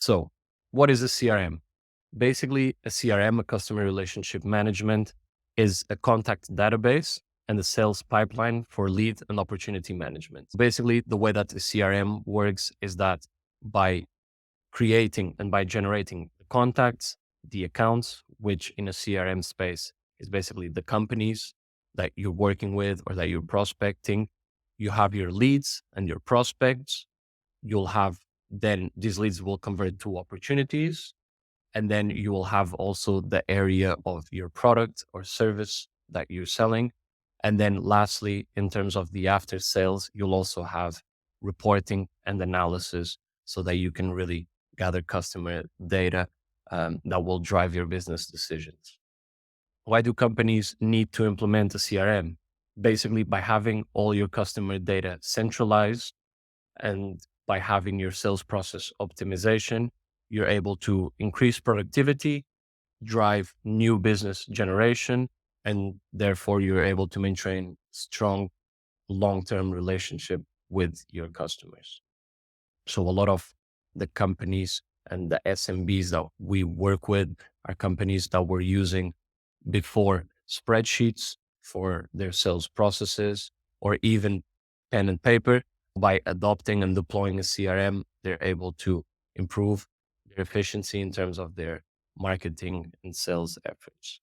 So what is a CRM? Basically, a CRM, a customer relationship management, is a contact database and a sales pipeline for lead and opportunity management. Basically, the way that a CRM works is that by creating and by generating the contacts, the accounts, which in a CRM space is basically the companies that you're working with or that you're prospecting. You have your leads and your prospects. You'll have then these leads will convert to opportunities. And then you will have also the area of your product or service that you're selling. And then lastly, in terms of the after sales, you'll also have reporting and analysis so that you can really gather customer data that will drive your business decisions. Why do companies need to implement a CRM? Basically, by having all your customer data centralized and by having your sales process optimization, you're able to increase productivity, drive new business generation, and therefore you're able to maintain strong long-term relationship with your customers. So a lot of the companies and the SMBs that we work with are companies that were using before spreadsheets for their sales processes or even pen and paper. By adopting and deploying a CRM, they're able to improve their efficiency in terms of their marketing and sales efforts.